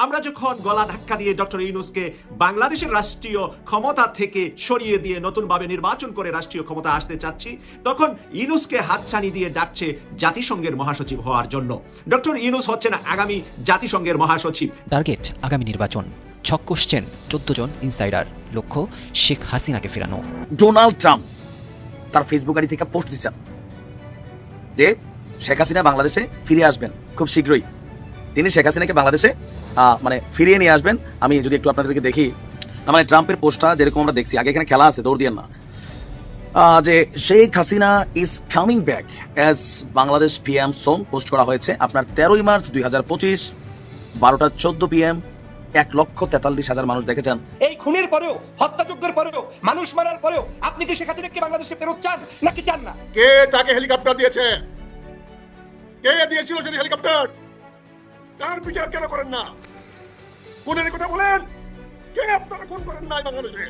আমরা যখন গলা ধাক্কা দিয়ে ডক্টর ইউনূসকে বাংলাদেশের রাষ্ট্রীয় ক্ষমতা থেকে সরিয়ে দিয়ে নতুনভাবে নির্বাচন করে রাষ্ট্রীয় ক্ষমতা আসতে চাচ্ছি, তখন ইউনূসকে হাতছানি দিয়ে ডাকছে জাতিসংঘের মহাসচিব হওয়ার জন্য। ডক্টর ইউনূস হচ্ছেন আগামী জাতিসংঘের মহাসচিব। টার্গেট আগামী নির্বাচন। ছক কষছেন 14 জন ইনসাইডার, লক্ষ্য শেখ হাসিনাকে ফেরানো। ডোনাল্ড ট্রাম্প তার ফেসবুক আইডি থেকে পোস্ট দিচ্ছেন যে শেখ হাসিনা বাংলাদেশে ফিরে আসবেন খুব শীঘ্রই। তিনি শেখ হাসিনাকে বাংলাদেশে ফিরিয়ে নিয়ে আসবেন। আমি যদি একটু আপনাদেরকে দেখি, মানে ট্রাম্পের পোস্টটা যেরকম আমরা দেখছি, আগে এখানে খেলা আছে, দৌড় দিয়েন না, যে Sheikh Hasina is coming back as Bangladesh PM song post করা হয়েছে আপনার 13ই মার্চ 2025 12টা 14 PM। 1,43,000 মানুষ দেখেছেন। এই খুনের পরেও, হত্যাযজ্ঞের পরেও, মানুষ মারার পরেও আপনি কি শেখ হাসিনাকে বাংলাদেশে ফেরত চান নাকি চান না? কে তাকে হেলিকপ্টার দিয়েছে? কে দিয়েছিল সেই হেলিকপ্টার? তার বিচার কেন করেন না? খুনের কথা বলেন, কে আপনারা খুন করেন নাই বাংলাদেশে?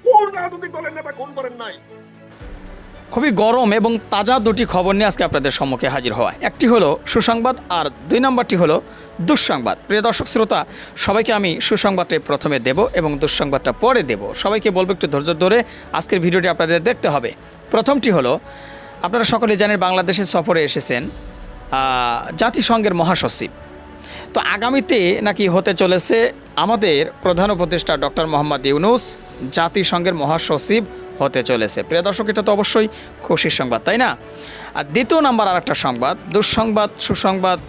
কোন রাজনৈতিক দলের নেতা খুন করেন নাই? খুবই গরম এবং তাজা দুটি খবর নিয়ে আজকে আপনাদের সম্মুখে হাজির হওয়া। একটি হলো সুসংবাদ আর 2 নম্বরটি হলো দুঃসংবাদ। প্রিয় দর্শক শ্রোতা, সবাইকে আমি সুসংবাদটা প্রথমে দেব এবং দুঃসংবাদটা পরে দেব। সবাইকে বলবো একটু ধৈর্য ধরে আজকের ভিডিওটি আপনাদের দেখতে হবে। প্রথমটি হলো, আপনারা সকলে জানেন বাংলাদেশের সফরে এসেছেন জাতিসংঘের মহাসচিব। তো আগামীতে নাকি হতে চলেছে আমাদের প্রধান উপদেষ্টা ডক্টর মোহাম্মদ ইউনূস জাতিসংঘের মহাসচিব হতে চলেছে। প্রিয় দর্শক, এটা তো অবশ্যই খুশির সংবাদ, তাই না? আর দ্বিতীয় নাম্বার আর একটা সংবাদ, দুঃসংবাদ সুসংবাদ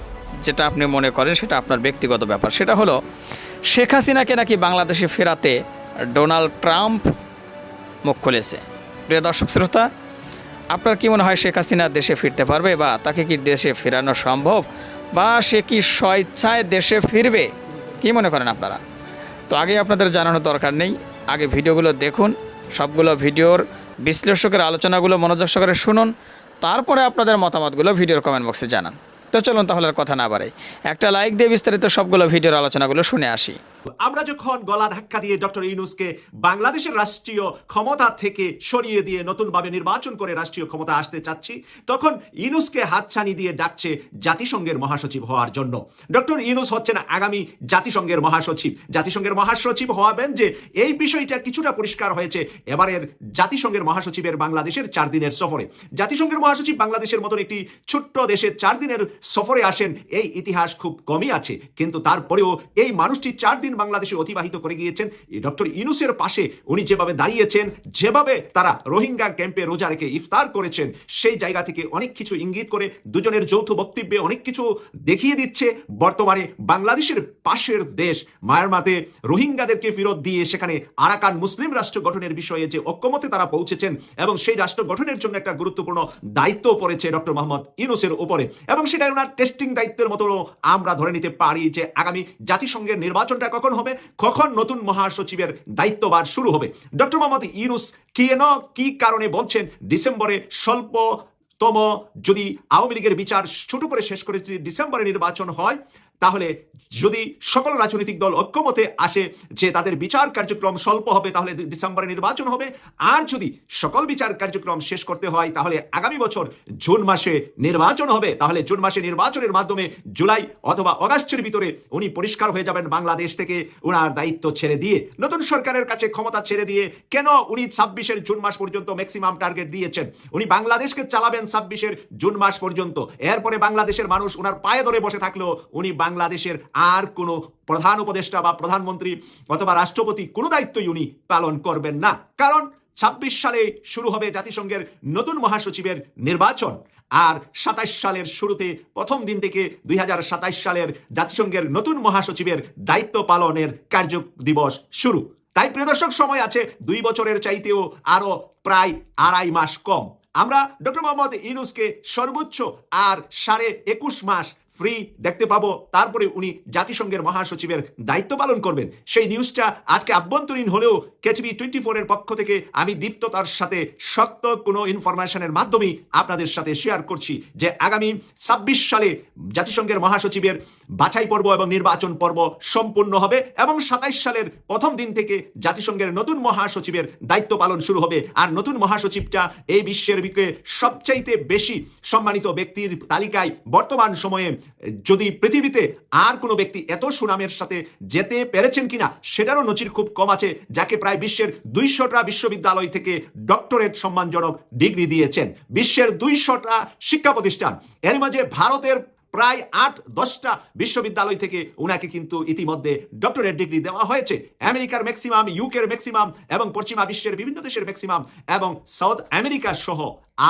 যেটা আপনি মনে করেন সেটা আপনার ব্যক্তিগত ব্যাপার। সেটা হলো শেখ হাসিনাকে নাকি বাংলাদেশে ফেরাতে ডোনাল্ড ট্রাম্প মুখ খুলেছে। প্রিয় দর্শক শ্রোতা, আপনার কি মনে হয় শেখ হাসিনা দেশে ফিরতে পারবে, বা তাকে কি দেশে ফেরানো সম্ভব, বা সে কি স্বেচ্ছায় দেশে ফিরবে? কি মনে করেন আপনারা? তো আগে আপনাদের জানানোর দরকার নেই, আগে ভিডিওগুলো দেখুন, সবগুলো ভিডিওর বিশ্লেষকের আলোচনাগুলো মনোযোগ সহকারে শুনুন, তারপরে আপনাদের মতামতগুলো ভিডিওর কমেন্ট বক্সে জানান। তো চলুন তাহলে আর কথা না বাড়াই, একটা লাইক দিয়ে বিস্তারিত সবগুলো ভিডিওর আলোচনাগুলো শুনে আসি। আমরা যখন গলা ধাক্কা দিয়ে ডক্টর ইউনূসকে বাংলাদেশের রাষ্ট্রীয় ক্ষমতা থেকে সরিয়ে দিয়ে নতুনভাবে নির্বাচন করে রাষ্ট্রীয় ক্ষমতা আসতে চাচ্ছি, তখন ইউনূসকে হাতছানি দিয়ে ডাকছে জাতিসংঘের মহাসচিব হওয়ার জন্য। ডক্টর ইউনূস হচ্ছেন আগামী জাতিসংঘের মহাসচিব। জাতিসংঘের মহাসচিব হওয়াবেন যে এই বিষয়টা কিছুটা পরিষ্কার হয়েছে এবারের জাতিসংঘের মহাসচিবের বাংলাদেশের 4 দিনের সফরে। জাতিসংঘের মহাসচিব বাংলাদেশের মতন একটি ছোট্ট দেশে 4 দিনের সফরে আসেন, এই ইতিহাস খুব কমই আছে। কিন্তু তারপরেও এই মানুষটি 4 দিন বাংলাদেশে অতিবাহিত করে গিয়েছেন। ডক্টর ইউনূসের পাশে উনি যেভাবে দাঁড়িয়েছেন, যেভাবে তারা রোহিঙ্গা ক্যাম্পে রোজা রেখে ইফতার করেছেন, সেই জায়গা থেকে অনেক কিছু ইঙ্গিত করে দুজনের যৌথ বক্তব্যে অনেক কিছু দেখিয়ে দিচ্ছে। বর্তমানে বাংলাদেশের পাশের দেশ মায়ানমারে রোহিঙ্গাদেরকে ফেরত দিয়ে সেখানে আরাকান মুসলিম রাষ্ট্র গঠনের বিষয়ে যে ঐক্যমতে তারা পৌঁছেছেন, এবং সেই রাষ্ট্র গঠনের জন্য একটা গুরুত্বপূর্ণ দায়িত্ব পড়েছে ডক্টর মোহাম্মদ ইউনূসের উপরে, এবং সেটা ওনার টেস্টিং দায়িত্বের মতো আমরা ধরে নিতে পারি যে আগামী জাতিসংঘের নির্বাচনটা কখন হবে, কখন নতুন মহাসচিবের দায়িত্বভার শুরু হবে। ডক্টর মোহাম্মদ ইউনূস কি কারণে বলছেন ডিসেম্বরে স্বল্পতম যদি আওয়ামী লীগের বিচার ছোট করে শেষ করে যদি ডিসেম্বরে নির্বাচন হয়, তাহলে যদি সকল রাজনৈতিক দল ঐক্যমতে আসে যে তাদের বিচার কার্যক্রম স্বল্প হবে, তাহলে ডিসেম্বরে নির্বাচন হবে। আর যদি সকল বিচার কার্যক্রম শেষ করতে হয়, তাহলে আগামী বছর জুন মাসে নির্বাচন হবে। তাহলে জুন মাসে নির্বাচনের মাধ্যমে জুলাই অথবা অগাস্টের ভিতরে উনি পরিষ্কার হয়ে যাবেন বাংলাদেশ থেকে ওনার দায়িত্ব ছেড়ে দিয়ে, নতুন সরকারের কাছে ক্ষমতা ছেড়ে দিয়ে। কেন উনি 26-এর জুন মাস পর্যন্ত ম্যাক্সিমাম টার্গেট দিয়েছেন? উনি বাংলাদেশকে চালাবেন 26-এর জুন মাস পর্যন্ত। এরপরে বাংলাদেশের মানুষ ওনার পায়ে ধরে বসে থাকলেও উনি বাংলাদেশের আর কোনো প্রধান উপদেষ্টা বা প্রধানমন্ত্রী অথবা রাষ্ট্রপতি কোনো দায়িত্বই উনি পালন করবেন না। কারণ 26 সালে শুরু হবে জাতিসংঘের নতুন মহাসচিবের নির্বাচন, আর 27 সালের শুরুতে প্রথম দিন থেকে 2027 সালের জাতিসংঘের নতুন মহাসচিবের দায়িত্ব পালনের কার্য দিবস শুরু। তাই প্রিয় দর্শক, সময় আছে 2 বছরের চাইতেও আরো প্রায় 2.5 মাস কম। আমরা ডক্টর মোহাম্মদ ইউনূসকে সর্বোচ্চ আর 21.5 মাস ফ্রি দেখতে পাবো, তারপরে উনি জাতিসংঘের মহাসচিবের দায়িত্ব পালন করবেন। সেই নিউজটা আজকে আভ্যন্তরীণ হলেও কেটিভি 24 এর পক্ষ থেকে আমি দীপ্ততার সাথে সত্য কোনো ইনফরমেশনের মাধ্যমে আপনাদের সাথে শেয়ার করছি যে আগামী 26 সালে জাতিসংঘের মহাসচিবের বাছাই পর্ব এবং নির্বাচন পর্ব সম্পূর্ণ হবে, এবং 27 সালের প্রথম দিন থেকে জাতিসংঘের নতুন মহাসচিবের দায়িত্ব পালন শুরু হবে। আর নতুন মহাসচিবটা এই বিশ্বের বুকে সবচাইতে বেশি সম্মানিত ব্যক্তির তালিকায় বর্তমান সময়ে যদি পৃথিবীতে আর কোনো ব্যক্তি এত সুনামের সাথে যেতে পেরেছেন কিনা সেটারও নজির খুব কম আছে, যাকে প্রায় বিশ্বের 200টা বিশ্ববিদ্যালয় থেকে ডক্টরেট সম্মানজনক ডিগ্রি দিয়েছেন। বিশ্বের 200টা শিক্ষা প্রতিষ্ঠান, এর মাঝে ভারতের প্রায় 8-10টা বিশ্ববিদ্যালয় থেকে উনাকে কিন্তু ইতিমধ্যে ডক্টরেট ডিগ্রি দেওয়া হয়েছে। আমেরিকার ম্যাক্সিমাম, ইউকের ম্যাক্সিমাম এবং পশ্চিমা বিশ্বের বিভিন্ন দেশের ম্যাক্সিমাম এবং সাউথ আমেরিকা সহ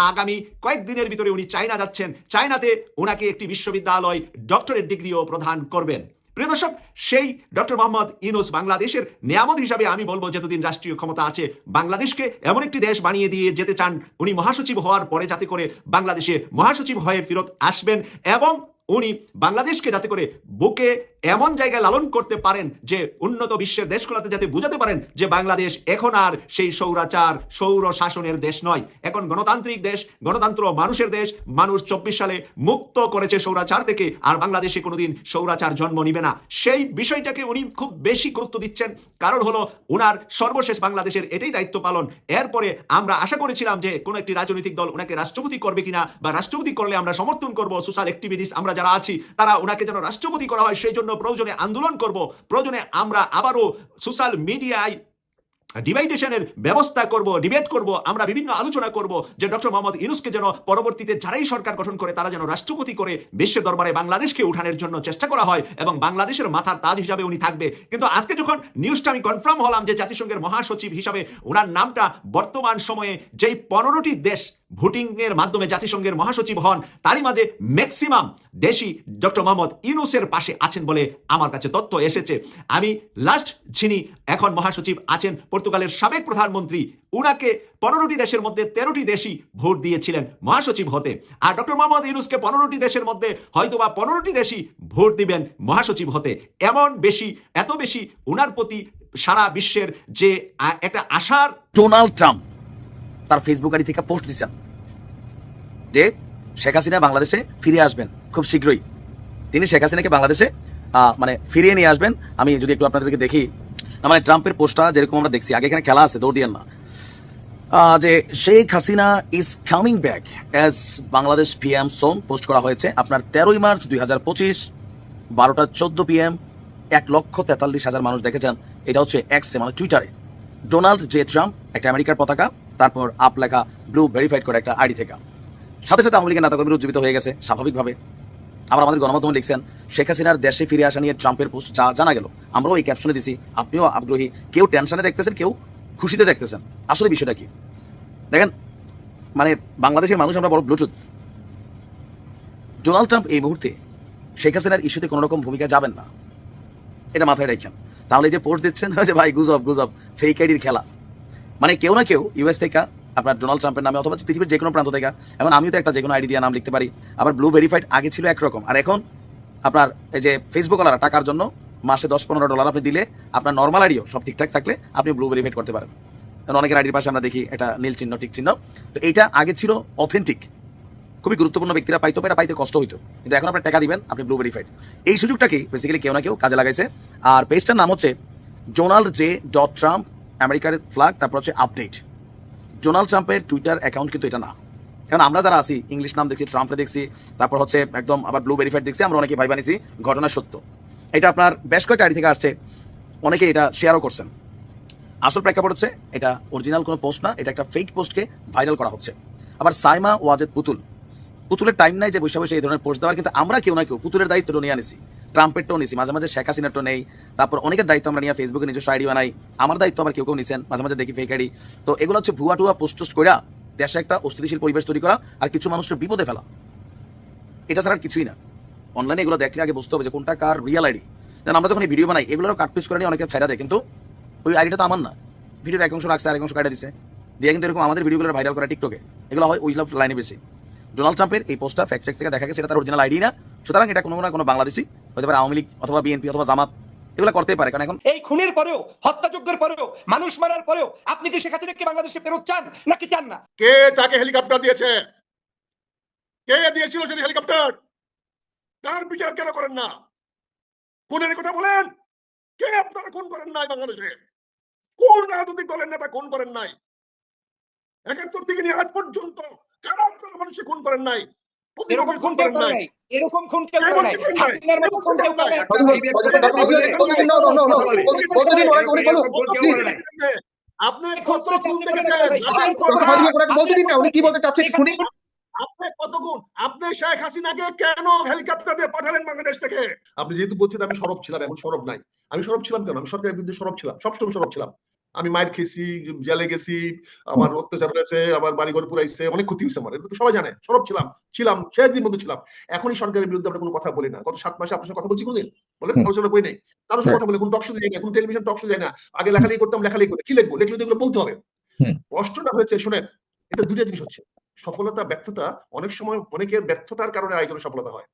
আগামী কয়েকদিনের ভিতরে উনি চায়না যাচ্ছেন। চায়নাতে ওনাকে একটি বিশ্ববিদ্যালয় ডক্টরেট ডিগ্রিও প্রদান করবেন। প্রিয় দর্শক, সেই ডক্টর মোহাম্মদ ইউনূস বাংলাদেশের নিয়ামত হিসাবে আমি বলবো, যতদিন রাষ্ট্রীয় ক্ষমতা আছে বাংলাদেশকে এমন একটি দেশ বানিয়ে দিয়ে যেতে চান উনি মহাসচিব হওয়ার পরে, যাতে করে বাংলাদেশে মহাসচিব হয়ে ফেরত আসবেন এবং উনি বাংলাদেশকে যাতে করে বুকে এমন জায়গায় লালন করতে পারেন যে উন্নত বিশ্বের দেশগুলোতে যাতে বুঝাতে পারেন যে বাংলাদেশ এখন আর সেই সৌর শাসনের দেশ নয়, এখন গণতান্ত্রিক দেশ, গণতন্ত্র মানুষের দেশ। মানুষ 24 সালে মুক্ত করেছে সৌরাচার থেকে, আর বাংলাদেশে কোনোদিন সৌরাচার জন্ম নিবে না। সেই বিষয়টাকে উনি খুব বেশি গুরুত্ব দিচ্ছেন, কারণ হলো উনার সর্বশেষ বাংলাদেশের এটাই দায়িত্ব পালন। এরপরে আমরা আশা করেছিলাম যে কোনো একটি রাজনৈতিক দল ওনাকে রাষ্ট্রপতি করবে কিনা, বা রাষ্ট্রপতি করলে আমরা সমর্থন করব, সোশ্যাল অ্যাক্টিভিটিস আমরা যারা আছি তারা ওনাকে যেন রাষ্ট্রপতি করা হয়, সেই জন্য প্রয়োজনে আন্দোলন করব, প্রয়োজনে আমরা আবারও সোশ্যাল মিডিয়ায় ডিবেটেশনের ব্যবস্থা করব, ডিবেট করব, আমরা বিভিন্ন আলোচনা করব যে ডক্টর মোহাম্মদ ইউনূসকে যেন পরবর্তীতে যারাই সরকার গঠন করে তারা যেন রাষ্ট্রপতি করে বিশ্বের দরবারে বাংলাদেশকে উঠানোর জন্য চেষ্টা করা হয় এবং বাংলাদেশের মাথার তাজ হিসাবে উনি থাকবে। কিন্তু আজকে যখন নিউজটা আমি কনফার্ম হলাম যে জাতিসংঘের মহাসচিব হিসাবে ওনার নামটা বর্তমান সময়ে যেই 15টি দেশ ভোটিং এর মাধ্যমে জাতিসংঘের মহাসচিব হন, তারই মাঝে ম্যাক্সিমাম দেশই ডক্টর মোহাম্মদ ইউনূসের পাশে আছেন বলে আমার কাছে তথ্য এসেছে। আমি লাস্ট যিনি এখন মহাসচিব আছেন পর্তুগালের সাবেক প্রধানমন্ত্রী, উনাকে 15টি দেশের মধ্যে 13টি দেশই ভোট দিয়েছিলেন মহাসচিব হতে, আর ডক্টর মোহাম্মদ ইউনূসকে 15টি দেশের মধ্যে হয়তোবা 15টি দেশই ভোট দিবেন মহাসচিব হতে। এত বেশি উনার প্রতি সারা বিশ্বের যে একটা আশার। ডোনাল্ড ট্রাম্প তার ফেসবুক আইডি থেকে পোস্ট দিচ্ছেন যে শেখ হাসিনা বাংলাদেশে ফিরে আসবেন খুব শীঘ্রই। তিনি শেখ হাসিনাকে বাংলাদেশে মানে ফিরিয়ে নিয়ে আসবেন। আমি যদি একটু আপনাদেরকে দেখি, মানে ট্রাম্পের পোস্টটা যেরকম আমরা দেখছি, আগে এখানে খেলা আছে, দৌড় দিয়েন না, যে Sheikh Hasina is coming back as Bangladesh PM soon post করা হয়েছে আপনার 13ই মার্চ 2025 12টা 14 PM। 1,43,000 মানুষ দেখেছেন। এটা হচ্ছে এক্সে মানে টুইটারে ডোনাল্ড জে ট্রাম্প, একটা আমেরিকার পতাকা, তারপর আপ লেখা, ব্লু ভেরিফাইড করে একটা আইডি থেকে। সাথে সাথে আওয়ামী লীগের নেতাকর্মীরা উজ্জীবিত হয়ে গেছে স্বাভাবিকভাবে। আবার আমাদের গণমাধ্যমে লিখছেন শেখ হাসিনার দেশে ফিরে আসা নিয়ে ট্রাম্পের পোস্ট জানা গেল। আমরাও এই ক্যাপশনে দিছি, আপনিও আগ্রহী, কেউ টেনশনে দেখতেছেন, কেউ খুশিতে দেখতেছেন। আসলে বিষয়টা কি দেখেন, মানে বাংলাদেশের মানুষ আমরা বড় ব্লুটুথ। ডোনাল্ড ট্রাম্প এই মুহূর্তে শেখ হাসিনার ইস্যুতে কোনো রকম ভূমিকা যাবেন না, এটা মাথায় রাখেন। তাহলে যে পোস্ট দিচ্ছেন যে ভাই গুজব ফেক আইডির খেলা, মানে কেউ না কেউ US থেকে আপনার ডোনাল্ড ট্রাম্পের নামে অথবা পৃথিবীর যে কোনো প্রান্ত থেকে, এখন আমিও তো একটা যে কোনো আইডি দিয়ে নাম লিখতে পারি। আবার ব্লু ভেরিফাইড আগে ছিল একরকম, আর এখন আপনার এই যে ফেসবুক ওয়ালারা টাকার জন্য মাসে $10-15 আপনি দিলে আপনার নর্মাল আইডিও সব ঠিকঠাক থাকলে আপনি ব্লু ভেরিফাইড করতে পারেন। কারণ অনেকের আইডির পাশে আমরা দেখি এটা নীল চিহ্ন, টিক চিহ্ন। তো এইটা আগে ছিল অথেন্টিক, খুবই গুরুত্বপূর্ণ ব্যক্তিরা পাইতো, এটা পাইতে কষ্ট হইতো, কিন্তু এখন আপনার টাকা দিবেন, আপনি ব্লু ভেরিফাইড। এই সুযোগটাকে বেসিক্যালি কেউ না কেউ কাজে লাগাইছে। আর পেজটার নাম হচ্ছে ডোনাল্ড জে ডট ট্রাম্প, আমেরিকার ফ্ল্যাগ, তারপর হচ্ছে আপডেট। ডোনাল্ড ট্রাম্পের টুইটার অ্যাকাউন্ট কিন্তু এটা না। এখন আমরা যারা আছি ইংলিশ নাম দেখছি, ট্রাম্পে দেখছি, তারপর হচ্ছে একদম আবার ব্লু ভেরিফাইড দেখছি, আমরা অনেকে ভাই বানিয়েছি ঘটনা সত্য। এটা আপনার বেশ কয়েকটা আইডি থেকে আসছে, অনেকে এটা শেয়ারও করছেন। আসল প্রেক্ষাপট হচ্ছে এটা অরিজিনাল কোনো পোস্ট না, এটা একটা ফেক পোস্টকে ভাইরাল করা হচ্ছে। আবার সাইমা ওয়াজেদ পুতুলের টাইম নাই যে বসে বসে এই ধরনের পোস্ট দেওয়ার, কিন্তু আমরা কেউ না কেউ পুতুলের দায়িত্বটা নিয়ে আনিছি, ট্রাম্পেরটাও নিছি, মাঝে মাঝে শেখ হাসিনারটাও নেই, তারপর অনেকের দায়িত্ব আমরা নিয়ে ফেসবুকে নিজস্ব আইডি বানাই, আমার দায়িত্ব আবার কেউ নিছেন, মাঝে মাঝে দেখি ফেক আইডি। তো এগুলো হচ্ছে ভুয়া টুয়া পোস্ট কইরা দেশে একটা অস্থিতিশীল পরিবেশ তৈরি করা আর কিছু মানুষের বিপদে ফেলা, এটা ছাড়া আর কিছুই না। অনলাইনে এগুলো দেখলে আগে বুঝতে হবে যে কোনটা কার রিয়েল আইডি। যেন আমরা যখন এই ভিডিও বানাই এগুলোরও কাটপিস করে নিয়ে অনেকে ছেড়া দেয়, কিন্তু ওই আইডিটা তো আমার না, ভিডিওর এক অংশ রাখছে আর এক অংশ কাটা দিছে দিয়ে, কিন্তু এরকম আমাদের ভিডিওগুলো ভাইরাল করা টিকটকে এগুলো হয় ওই লাইনে বেশি। ডোনাল্ড ট্রাম্পের এই পোস্টটা ফ্যাক্ট চেক থেকে দেখা গেছে এটা তার অরিজিনাল আইডি না, সুতরাং এটা কোনো না কোনো বাংলাদেশি হতে পারে, আওয়ামী লীগ অথবা বিএনপি অথবা জামাত এগুলো করতেই পারে। কারণ এখন এই খুনের পরেও, হত্যাযজ্ঞের পরেও, মানুষ মারার পরেও আপনি কি শেখ হাসিনাকে বাংলাদেশে ফেরত চান নাকি চান না? কে তাকে হেলিকপ্টার দিয়েছে? কে দিয়েছিল সেই হেলিকপ্টার? তার বিচার কেন করেন না? খুনের কথা বলেন, কে আপনারা খুন করেন নাই বাংলাদেশে? কোন রাজনৈতিক দলের নেতা খুন করেন নাই? 71 থেকে নিয়ে আজ পর্যন্ত কেন আপনারা মানুষকে খুন করেন নাই? এরকম খুন কেউ করে নাই, এরকম খুন কেউ করে নাই, হাসিনার মতো খুন কেউ করে নাই। আপনি কত গুণ দেখেছেন? উনি কি বলতে চাচ্ছেন শুনি। আপনি কত গুণ? আপনি শেখ হাসিনাকে কেন হেলিকপ্টার দিয়ে পাঠালেন বাংলাদেশ থেকে? আপনি যেহেতু বলছেন আমি সরব ছিলাম, এখন সরব নাই। আমি সরব ছিলাম কেন? আমি সরকারের বিরুদ্ধে সরব ছিলাম, সবসময় সরব ছিলাম। আমি মাইর খেয়েছি, জেলে গেছি, আমার অত্যাচার হয়েছে, আমার বাড়িঘর পুরাইছে, অনেক ক্ষতি হয়েছে আমার। এটা তো সবাই জানে। সরব ছিলাম, শেষদিন মধ্যে ছিলাম। এখনই সরকারের বিরুদ্ধে আমরা কোনো কথা বলি না। গত 7 মাসে আপনার সাথে কথা বলছি কোনদিন? বলেন, আলোচনা করি নাই। কারোর সাথে কথা বলি, কোনো টক শো যাই না, কোনো টেলিভিশন টক শো যাই না। আগে লেখালেখি করতাম, লেখালেখি করে কি লিখবো? লিখলে তো এগুলো বলতে হবে। কষ্টটা হয়েছে শুনেন, এটা দুইটা জিনিস হচ্ছে। সফলতা, ব্যর্থতা। অনেক সময় অনেকের ব্যর্থতার কারণে আরেকজনের সফলতা হয়,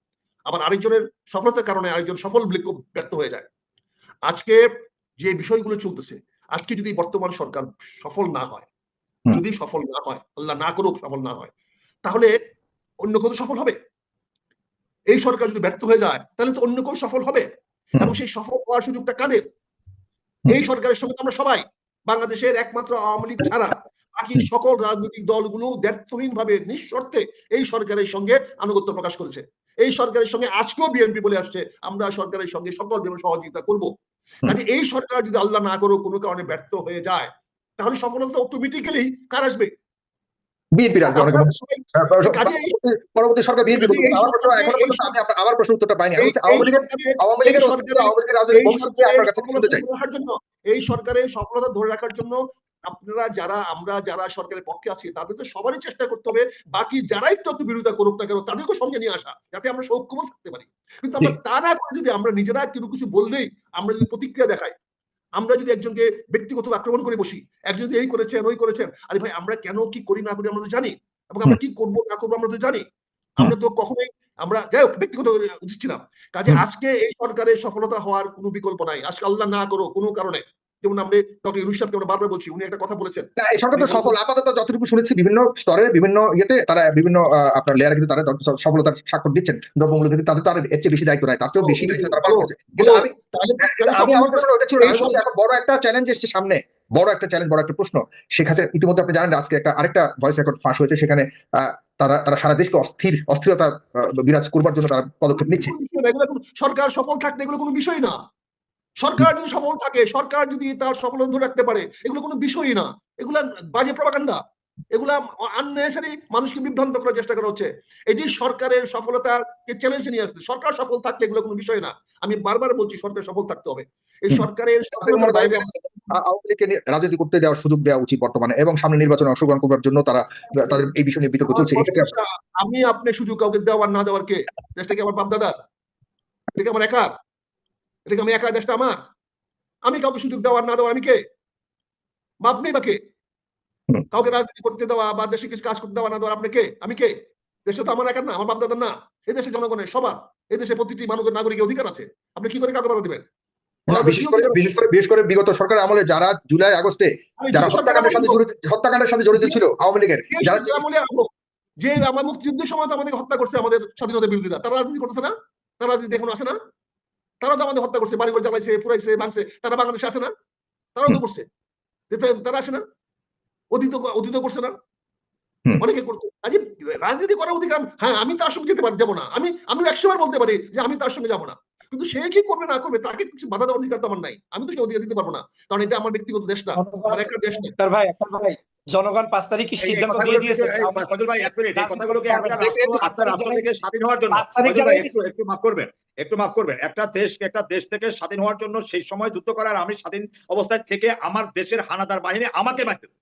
আবার আরেকজনের সফলতার কারণে আরেকজন সফল ব্যর্থ হয়ে যায়। আজকে যে বিষয়গুলো চলতেছে, আজকে যদি বর্তমান সরকার সফল না হয়, যদি সফল না হয়, আল্লাহ না করুক সফল না হয়, তাহলে অন্য কেউ সফল হবে। এই সরকার যদি ব্যর্থ হয়ে যায়, তাহলে তো অন্য কেউ সফল হবে, এবং সেই সফল হওয়ার সুযোগটা কাদের? এই সরকারের সঙ্গে আমরা সবাই, বাংলাদেশের একমাত্র আওয়ামী লীগ ছাড়া বাকি সকল রাজনৈতিক দলগুলো দ্ব্যর্থহীন ভাবে নিঃশর্তে এই সরকারের সঙ্গে আনুগত্য প্রকাশ করেছে। এই সরকারের সঙ্গে আজকেও বিএনপি বলে আসছে আমরা সরকারের সঙ্গে সকল সহযোগিতা করব। কাজে এই সরকার যদি আল্লাহ না করো কোনো কারণে ব্যর্থ হয়ে যায়, তাহলে সফলতা অটোমেটিক্যালি কার আসবে? বিএনপির আসবে অনেক পরবর্তী সরকার বিএনপি করবে। আমার প্রশ্ন উত্তরটা পাইনি। আওয়ামী লীগের রাজনৈতিক ভবিষ্যৎ কি আপনার কাছে শুনতে চাই। এই সরকারের সফলতা ধরে রাখার জন্য আপনারা যারা, আমরা যারা সরকারের পক্ষে আছি, তাদের তো সবারই চেষ্টা করতে হবে বাকি যারা একটু বিরোধিতা করুক না কেন তাদেরকে সঙ্গে নিয়ে আসা, যাতে আমরা সৌক্ষ্যমত থাকতে পারি। কিন্তু আমরা তা না করে যদি আমরা নিজেরা কিছু বললেই, আমরা যদি প্রতিক্রিয়া দেখাই, আমরা যদি একজনকে ব্যক্তিগত আক্রমণ করে বসি, একজন যদি এই করেছেন ওই করেছেন, আরে ভাই আমরা কেন কি করি না করি আমরা তো জানি, এবং আমরা কি করবো না করবো আমরা তো জানি। আমরা তো কখনোই আমরা যাই হোক ব্যক্তিগত দিচ্ছি না। কাজে আজকে এই সরকারের সফলতা হওয়ার কোনো বিকল্প নাই, আজকে আল্লাহ না করো কোনো কারণে। যেমন আমরা ডক্টর ইউনূস সাহেবকে আমরা বারবার বলছি, উনি একটা কথা বলেছেন, এই সরকার তো সফল আপাতত যতটুকু শুনেছি বিভিন্ন স্তরে বিভিন্ন ইয়েতে তারা বিভিন্ন আপনার লেয়ারে কিন্তু তারা সফলতার স্বাক্ষর দিচ্ছেন। দ্রব্যমূল্য থেকে তাদের তো আর এর চেয়ে বেশি দায়িত্ব নাই, তার চেয়েও বেশি দায়িত্ব তারা পালন করছে। কিন্তু আমি আমার প্রশ্ন ওটা ছিল, এখন বড় একটা চ্যালেঞ্জ এসছে সামনে, বড় একটা চ্যালেঞ্জ, বড় একটা প্রশ্ন। শেখ হাসিনা ইতিমধ্যে আপনি জানেন আজকে আরেকটা ভয়েস রেকর্ড ফাঁস হয়েছে, সেখানে তারা সারা দেশকে অস্থিরতা বিরাজ করবার জন্য তারা পদক্ষেপ নিচ্ছে। সরকার সফল থাকলে এগুলো কোনো বিষয় না। সরকার যদি সফল থাকে, সরকার যদি তার সফলতা ধরে রাখতে পারে, এগুলো কোনো বিষয়ই না। এগুলা বাজে প্রপাগান্ডা, এগুলা আননেসেসারি মানুষকে বিভ্রান্ত করার চেষ্টা করা হচ্ছে। এটি সরকারের সফলতাকে চ্যালেঞ্জ নিয়ে আসছে। সরকার সফল থাকলে এগুলো কোনো বিষয় না। আমি বারবার বলছি সরকার সফল থাকতে হবে। এই সরকারের সফলতার বাইরে আওয়ামী লীগকে রাজনীতি করতে দেওয়ার সুযোগ দেওয়া উচিত বর্তমানে, এবং সামনে নির্বাচনে অংশগ্রহণ করার জন্য তাদের এই বিষয় নিয়ে বিতর্ক চলছে। আমি আপনি সুযোগ কাউকে দেওয়ার না দেওয়ার কে? দেশটা কি আমার বাপ দাদার? এটা কি আমার একার? এটা কি আমি একা? দেশটা আমার? আমি কাউকে সুযোগ দেওয়ার না দেওয়ার আমি কে? বাপ নেই বা কে? কাউকে রাজনীতি করতে দেওয়া বা দেশে কিছু কাজ করতে দেওয়া না দেওয়ার আপনি কে? আমি কে? দেশটা তো আমার একার না, আমার বাপ দাদার না। এই দেশের জনগণের সবার, এই দেশে প্রতিটি মানুষের নাগরিকের অধিকার আছে। আপনি কি করে কাউকে বাধা দিবেন? বিশেষ করে বিগত সরকার আমলে যারা জুলাই আগস্টে যারা হত্যাকাণ্ডের সাথে জড়িত ছিল আওয়ামী লীগের, যারা যে আমার মুক্তিযুদ্ধের সময় তো আমাদের হত্যা করছে আমাদের স্বাধীনতা বিরোধীরা, তারা রাজনীতি করতেছে না? তারা রাজনীতি এখন আসে না? তারা তো আমাদের হত্যা করছে, বাড়িঘর জ্বালাইছে, পুরাইছে, ভাঙছে, তারা বাংলাদেশে আসে না? তারাও তো করছে, তারা আসে না? অতীত করছে না? অনেকে করতো। আজ রাজনীতি করার অধিকার, হ্যাঁ আমি তার সঙ্গে যেতে যাবো না, আমি 100বার বলতে পারি যে আমি তার সঙ্গে যাবো না, কিন্তু সে কি করবে না করবে তাকে কিছু বাধা দেওয়ার অধিকার তো আমার নাই। আমি তো সে অধিকার দিতে পারবো না, কারণ এটা আমার ব্যক্তিগত দেশ না, আমার একটা দেশ না। ভাই জনগণ 5 তারিখে সিদ্ধান্ত দিয়ে দিয়েছে। ফজল ভাই এক মিনিট, এই কথাগুলোকে আপনার রাষ্ট্র থেকে স্বাধীন হওয়ার জন্য একটু মাফ করবেন। একটা দেশ থেকে স্বাধীন হওয়ার জন্য সেই সময় যুদ্ধ করার, আমি স্বাধীন অবস্থায় থেকে আমার দেশের হানাদার বাহিনী আমাকে মারতেছে,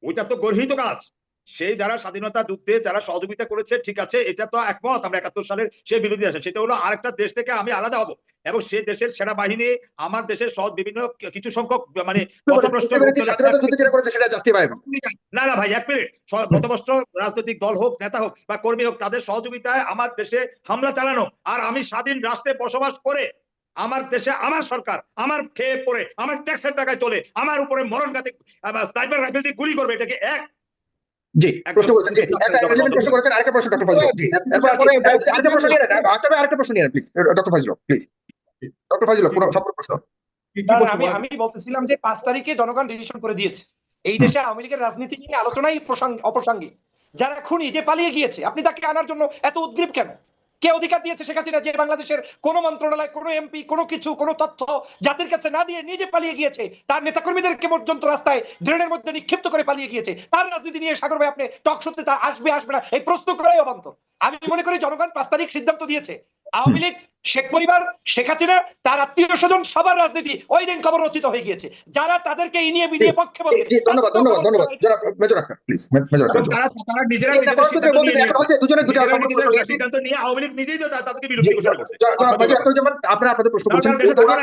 ওইটা তো গর্হিত কাজ। সেই যারা স্বাধীনতা যুদ্ধে যারা সহযোগিতা করেছে, ঠিক আছে, এটা তো একমত, আমরা 71 সালের সেই বিরোধী আছে। সেটা হলো আরেকটা দেশ থেকে আমি আলাদা হব, এবং সেই দেশের সেনাবাহিনী আমার দেশের বিভিন্ন কিছু সংখ্যক মানে না ভাই এক মিনিট, পথভ্রষ্ট রাজনৈতিক দল হোক, নেতা হোক বা কর্মী হোক, তাদের সহযোগিতায় আমার দেশে হামলা চালানো, আর আমি স্বাধীন রাষ্ট্রে বসবাস করে আমার দেশে আমার সরকার আমার খেয়ে পড়ে আমার ট্যাক্সের টাকায় চলে আমার উপরে মরণঘাতী স্নাইপার রাইফেল দিয়ে গুলি করবে, এটাকে এক জি প্রশ্ন করেছেন, জি প্রশ্ন করেছেন। আরেকটা প্রশ্ন ডক্টর ফজলুল, জি আরেকটা প্রশ্ন নিয়ে নেন, আরেকটা প্রশ্ন নিয়ে নেন please doctor Fazlul, please doctor Fazlul কোন সম্পূর্ণ প্রশ্ন। আমি বলতেছিলাম যে 5 তারিখে জনগণ ডিসিশন করে দিয়েছে এই দেশে আওয়ামী লীগের রাজনীতি নিয়ে আলোচনাই অপ্রাসঙ্গিক। যারা খুনি, যে পালিয়ে গিয়েছে, আপনি তাকে আনার জন্য এত উদ্গ্রীব কেন? কে অধিকার দিয়েছে শেখ হাসিনা যে বাংলাদেশের কোন মন্ত্রণালয়, কোন এমপি, কোনো কিছু, কোনো তথ্য জাতির কাছে না দিয়ে নিজে পালিয়ে গিয়েছে? তার নেতাকর্মীদেরকে পর্যন্ত রাস্তায় ড্রেনের মধ্যে নিক্ষিপ্ত করে পালিয়ে গিয়েছে। তার রাজনীতি নিয়ে সাগর ভাই আপনি টক শোতে তা আসবে না এই প্রশ্ন করাই অবান্তর। আমি মনে করি জনগণ 5 তারিখ সিদ্ধান্ত দিয়েছে, আওয়ামী লীগ, শেখ পরিবার, শেখ হাসিনা, তার আত্মীয় স্বজন সবার রাজনীতি ওই দিন খবর রচিত হয়ে গিয়েছে। যারা তাদেরকে ইনিয়ে বিনিয়ে পক্ষে বলবে, ধন্যবাদ জনাব major Akhtar, please major Akhtar. তারা নিজেরা সিদ্ধান্ত নিয়ে আওয়ামী লীগ নিজেই তো তাদেরকে বিলুপ্ত ঘোষণা করছে। আপনারা আপনাদের প্রশ্ন করছেন,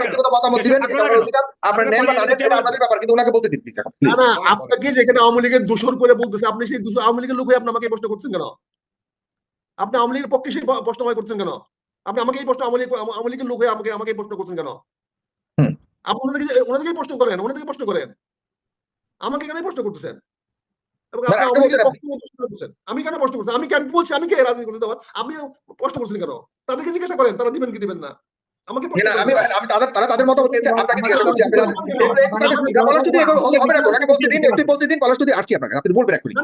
ব্যক্তিগত মতামত দিবেন, আপনার নেন বা না নেন এটা আপনাদের ব্যাপার, কিন্তু ওনাকে বলতে দিন প্লিজ। না না, আপনাকে যেখানে আওয়ামী লীগের দোষর করে বলতেছে, আপনি সেই আওয়ামী লীগের লোক হয়ে আপনি আমাকে এই প্রশ্ন করছেন কেন? আপনি আওয়ামী লীগের পক্ষে সেই প্রশ্ন করছেন কেন? আপনি আমাকে এই প্রশ্ন আওয়ামী লীগের লোক হয়ে আমাকে এই প্রশ্ন করছেন কেন? আপনি ওনাদেরকে প্রশ্ন করেন, ওনাদেরকে প্রশ্ন করেন, আমাকে কেন প্রশ্ন করতেছেন? এবং আপনি আওয়ামী লীগের পক্ষে প্রশ্ন করতেছেন, আমি কেন প্রশ্ন করছি? আমি কেন বলছি? আমি কে রাজনীতি করতে দেওয়ার? আপনি প্রশ্ন করছেন কেন? তাদেরকে জিজ্ঞাসা করেন, তারা দিবেন কি দিবেন না। আমাকে তারা তাদের মতামত দিয়েছে, আপনাকে জিজ্ঞাসা করছি। ওনাকে বলতে দিন, একটু বলতে দিন, পলাশ যদি আসছি আপনাকে, আপনি বলবেন এখনই।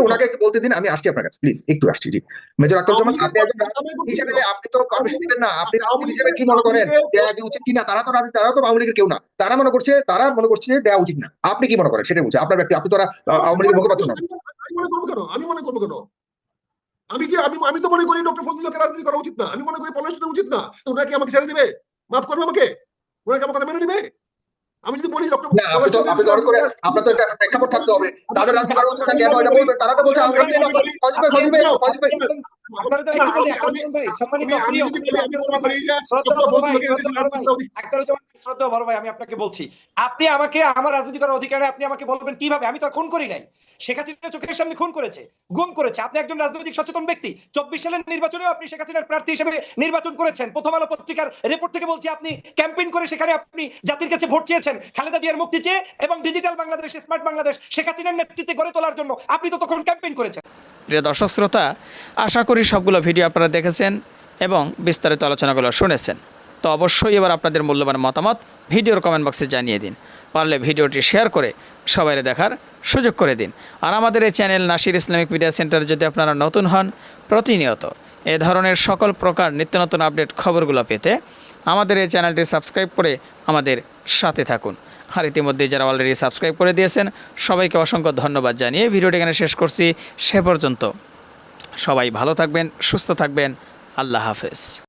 ওনাকে একটু বলতে দিন, আমি আসছি আপনার কাছে, প্লিজ একটু আসছি। জি মেজর আক্তারুজ্জামান, আপনি একজন রাজনীতিবিদ হিসেবে আপনি তো পারমিশন দিবেন না, আপনি রাজনীতিবিদ হিসেবে কি মনে করেন দেয়া উচিত কিনা? তারা তো আওয়ামী লীগের কেউ না, তারা মনে করছে যে দেওয়া উচিত না। আপনি কি মনে করেন সেটা বলছে আপনার ব্যক্তি, আপনি তো আওয়ামী লীগের মুখপাত্র না। আমি মনে করবো কেন? আমি তো মনে করি ডক্টর ফজলুল হকের রাজনীতি করা উচিত না। আমি মনে করি পলাশ উচিত না। তো ওরা কি আমাকে ছেড়ে দিবে? মাফ করবে আমাকে? ওরা কি আমার কথা মেনে নিবে? আমি যদি বলি ডক্টর না, আপনি তো আপনার তো একটা প্রেক্ষাপট থাকতে হবে। তাদের রাজনীতি করা উচিত না কেন এটা বলবেন? তারা তো বলছে আওয়ামী লীগ আমি আপনাকে বলছি, আপনি আমাকে আমার রাজনীতি করার অধিকারে আপনি আমাকে বলবেন কিভাবে? আমি তো আর খুন করি নাই। শেখ হাসিনা চোখের সামনে খুন করেছে, গুম করেছে। আপনি একজন রাজনৈতিক সচেতন ব্যক্তি। 24 সালের নির্বাচনেও আপনি শেখ হাসিনার প্রার্থী হিসেবে নির্বাচন করেছেন। প্রথম আলো পত্রিকার রিপোর্ট থেকে বলছি, আপনি ক্যাম্পেইন করে সেখানে আপনি জাতির কাছে ভোট চেয়েছেন খালেদা জিয়ার মুক্তি চেয়ে, এবং ডিজিটাল বাংলাদেশ, স্মার্ট বাংলাদেশ শেখ হাসিনার নেতৃত্বে গড়ে তোলার জন্য আপনি তো তখন ক্যাম্পেইন করেছেন। প্রিয় দর্শক শ্রোতা, আশা করি সবগুলো ভিডিও আপনারা দেখেছেন এবং বিস্তারিত আলোচনাগুলো শুনেছেন। তো অবশ্যই এবার আপনাদের মূল্যবান মতামত ভিডিওর কমেন্ট বক্সে জানিয়ে দিন। পারলে ভিডিওটি শেয়ার করে সবাই দেখার সুযোগ করে দিন। আর আমাদের এই channel Nasir Islamic media centre যদি আপনারা নতুন হন, প্রতিনিয়ত এ ধরনের সকল প্রকার নিত্য নতুন আপডেট খবরগুলো পেতে আমাদের এই চ্যানেলটি সাবস্ক্রাইব করে আমাদের সাথে থাকুন। আর ইতিমধ্যে যারা অলরেডি সাবস্ক্রাইব করে দিয়েছেন সবাইকে অসংখ্য ধন্যবাদ জানিয়ে ভিডিওটি এখানে শেষ করছি। সে পর্যন্ত সবাই ভালো থাকবেন, সুস্থ থাকবেন। আল্লাহ হাফেজ।